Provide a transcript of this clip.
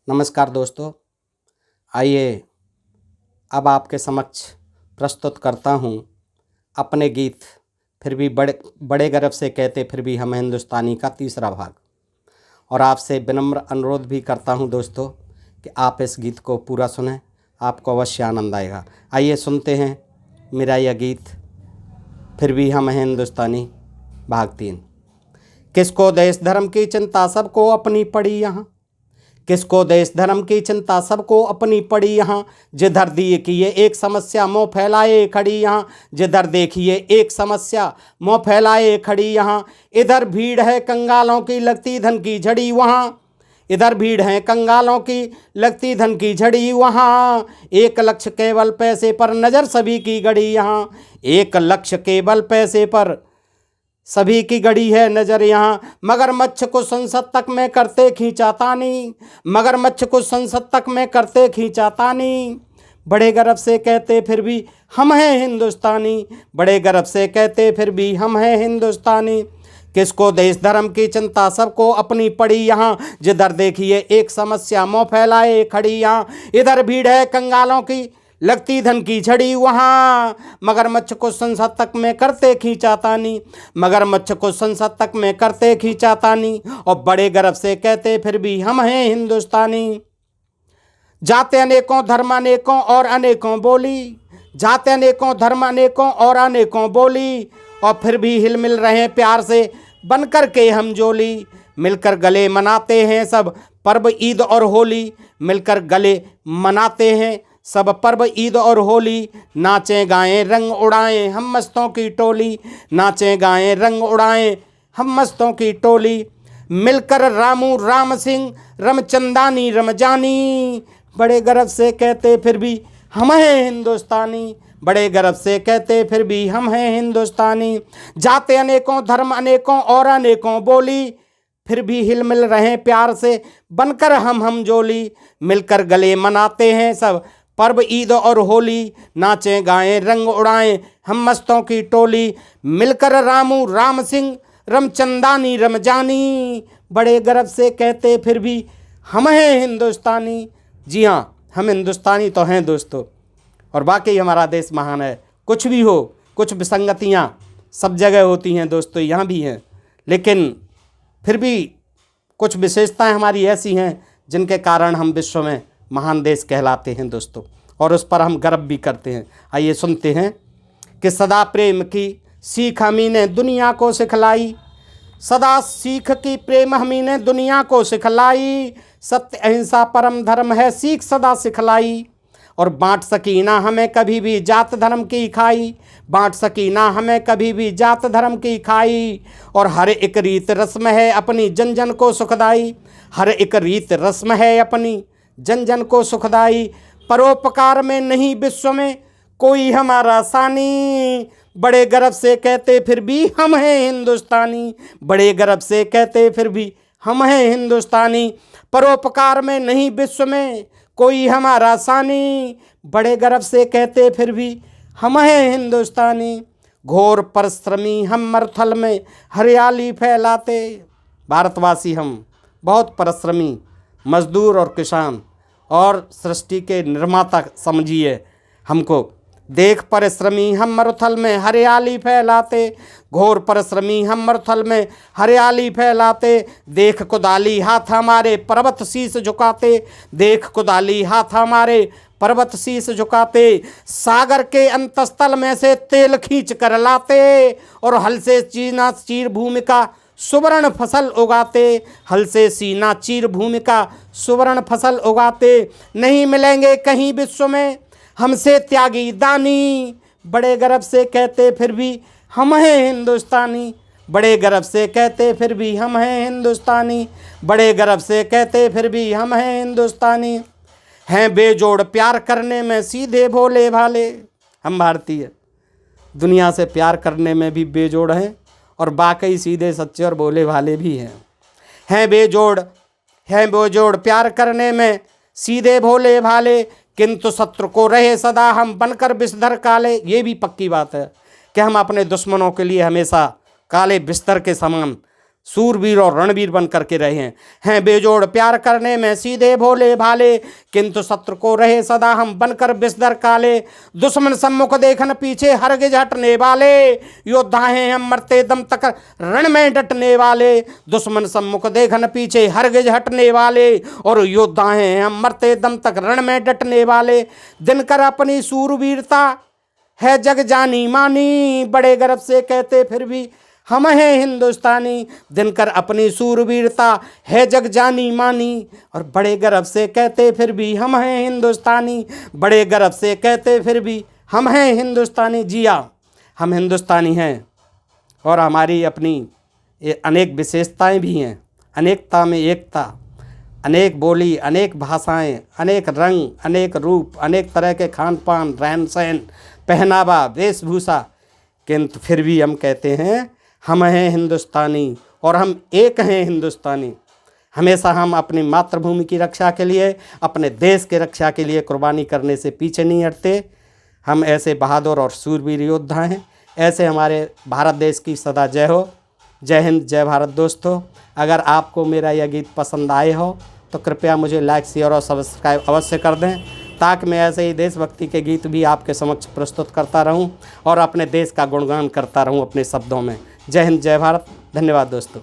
नमस्कार दोस्तों, आइए अब आपके समक्ष प्रस्तुत करता हूँ अपने गीत फिर भी बड़े बड़े गर्व से कहते फिर भी हम हिंदुस्तानी का तीसरा भाग। और आपसे विनम्र अनुरोध भी करता हूँ दोस्तों कि आप इस गीत को पूरा सुनें, आपको अवश्य आनंद आएगा। आइए सुनते हैं मेरा यह गीत फिर भी हम हिंदुस्तानी भाग 3। किसको देश धर्म की चिंता सबको अपनी पड़ी यहाँ, किसको देश धर्म की चिंता सबको अपनी पड़ी यहाँ। जिधर देखिए एक समस्या मुँह फैलाए खड़ी यहाँ, जिधर देखिए एक समस्या मुँह फैलाए खड़ी यहाँ। इधर भीड़ है कंगालों की लगती धन की झड़ी वहाँ, इधर भीड़ है कंगालों की लगती धन की झड़ी वहाँ। एक लक्ष्य केवल पैसे पर नज़र सभी की गड़ी यहाँ, एक लक्ष्य केवल पैसे पर सभी की गड़ी है नज़र यहाँ। मगरमच्छ को संसद तक में करते खींचातानी, मगरमच्छ को संसद तक में करते खींचातानी। बड़े गर्व से कहते फिर भी हम हैं हिंदुस्तानी, बड़े गर्व से कहते फिर भी हम हैं हिंदुस्तानी। किसको देश धर्म की चिंता सबको अपनी पड़ी यहाँ, जिधर देखिए एक समस्या मुँह फैलाए खड़ी यहाँ। इधर भीड़ है कंगालों की लगती धन की झड़ी वहाँ, मगरमच्छ को संसद तक में करते खींचातानी, मगरमच्छ को संसद तक में करते खींचातानी। और बड़े गर्व से कहते फिर भी हम हैं हिंदुस्तानी। जाते अनेकों धर्म अनेकों और अनेकों बोली, जाते अनेकों धर्म अनेकों और अनेकों बोली। और फिर भी हिल मिल रहे प्यार से बनकर के हम जोली। मिलकर गले मनाते हैं सब पर्व ईद और होली, मिलकर गले मनाते हैं सब पर्व ईद और होली। नाचें गाएं रंग उड़ाएं हम मस्तों की टोली, नाचें गाएं रंग उड़ाएं हम मस्तों की टोली। मिलकर रामू राम सिंह रमचंदानी रमजानी। बड़े गर्व से कहते फिर भी हम हैं हिंदुस्तानी, बड़े गर्व से कहते फिर भी हम हैं हिंदुस्तानी। जाते अनेकों धर्म अनेकों और अनेकों बोली, फिर भी हिल मिल रहे प्यार से बनकर हम जोली। मिलकर गले मनाते हैं सब पर्व ईद और होली, नाचें गाएं रंग उड़ाएं हम मस्तों की टोली। मिलकर रामू राम सिंह रमचंदानी रमजानी। बड़े गर्व से कहते फिर भी हम हैं हिंदुस्तानी। जी हाँ, हम हिंदुस्तानी तो हैं दोस्तों, और बाकी हमारा देश महान है। कुछ भी हो, कुछ विसंगतियाँ सब जगह होती हैं दोस्तों, यहाँ भी हैं, लेकिन फिर भी कुछ विशेषताएं हमारी ऐसी हैं जिनके कारण हम विश्व में महान देश कहलाते हैं दोस्तों, और उस पर हम गर्व भी करते हैं। आइए सुनते हैं कि सदा प्रेम की सीख हमी ने दुनिया को सिखलाई, सदा सीख की प्रेम हमी ने दुनिया को सिखलाई। सत्य अहिंसा परम धर्म है सीख सदा सिखलाई। और बांट सकी ना हमें कभी भी जात धर्म की खाई, बांट सकी ना हमें कभी भी जात धर्म की खाई। और हर एक रीत रस्म है अपनी जन जन को सुखदाई, हर एक रीत रस्म है अपनी जन जन को सुखदाई। परोपकार में नहीं विश्व में कोई हमारा सानी, बड़े गर्व से कहते फिर भी हम हैं हिंदुस्तानी, बड़े गर्व से कहते फिर भी हम हैं हिंदुस्तानी। परोपकार में नहीं विश्व में कोई हमारा सानी, बड़े गर्व से कहते फिर भी हम हैं हिंदुस्तानी। घोर परिश्रमी हम मरुथल में हरियाली फैलाते, भारतवासी हम बहुत परिश्रमी मजदूर और किसान और सृष्टि के निर्माता समझिए हमको। देख परिश्रमी हम मरुथल में हरियाली फैलाते, घोर परिश्रमी हम मरुथल में हरियाली फैलाते। देख कुदाली हाथ हमारे पर्वत शीश झुकाते, देख कुदाली हाथ हमारे पर्वत शीश झुकाते। सागर के अंतस्थल में से तेल खींच कर लाते, और हल से चीना चीर भूमि का सुवर्ण फसल उगाते, हल से सीना चीर भूमि का सुवर्ण फसल उगाते। नहीं मिलेंगे कहीं विश्व में हमसे त्यागी दानी, बड़े गर्व से कहते फिर भी हम हैं हिंदुस्तानी, बड़े गर्व से कहते फिर भी हम हैं हिंदुस्तानी, बड़े गर्व से कहते फिर भी हम हैं हिंदुस्तानी। हैं बेजोड़ प्यार करने में सीधे भोले भाले, हम भारतीय दुनिया से प्यार करने में भी बेजोड़ हैं और बाकी सीधे सच्चे और भोले भाले भी हैं। हैं बेजोड़ प्यार करने में सीधे भोले भाले, किंतु शत्रु को रहे सदा हम बनकर विषधर काले। ये भी पक्की बात है कि हम अपने दुश्मनों के लिए हमेशा काले बिस्तर के समान सूरवीर और रणवीर बन करके रहे हैं बेजोड़ प्यार करने में सीधे भोले भाले, किंतु शत्रु को रहे सदा हम बनकर विषधर काले। दुश्मन सम्मुख देखन पीछे हरगिज हटने वाले, योद्धा हैं हम मरते दम तक रण में डटने वाले। दुश्मन सम्मुख देखन पीछे हरगिज हटने वाले, और योद्धा हैं हम मरते दम तक रण में डटने वाले। दिनकर अपनी सूरवीरता है जग जानी मानी, बड़े गर्व से कहते फिर भी हम हैं हिंदुस्तानी। दिनकर अपनी सूरवीरता है जग जानी मानी, और बड़े गर्व से कहते फिर भी हम हैं हिंदुस्तानी। बड़े गर्व से कहते फिर भी हम हैं हिंदुस्तानी। जिया हम हिंदुस्तानी हैं, और हमारी अपनी अनेक विशेषताएं भी हैं। अनेकता में एकता, अनेक बोली, अनेक भाषाएं, अनेक रंग, अनेक रूप, अनेक तरह के खान पान, रहन सहन, पहनावा, वेशभूषा, किंतु फिर भी हम कहते हैं हम हैं हिंदुस्तानी, और हम एक हैं हिंदुस्तानी। हमेशा हम अपनी मातृभूमि की रक्षा के लिए, अपने देश के रक्षा के लिए कुर्बानी करने से पीछे नहीं हटते। हम ऐसे बहादुर और सूरवीर योद्धा हैं। ऐसे हमारे भारत देश की सदा जय हो। जय हिंद, जय भारत। दोस्तों, अगर आपको मेरा यह गीत पसंद आए हो तो कृपया मुझे लाइक, शेयर और सब्सक्राइब अवश्य कर दें, ताकि मैं ऐसे ही देशभक्ति के गीत भी आपके समक्ष प्रस्तुत करता रहूं और अपने देश का गुणगान करता रहूं अपने शब्दों में। जय हिंद, जय भारत। धन्यवाद दोस्तों।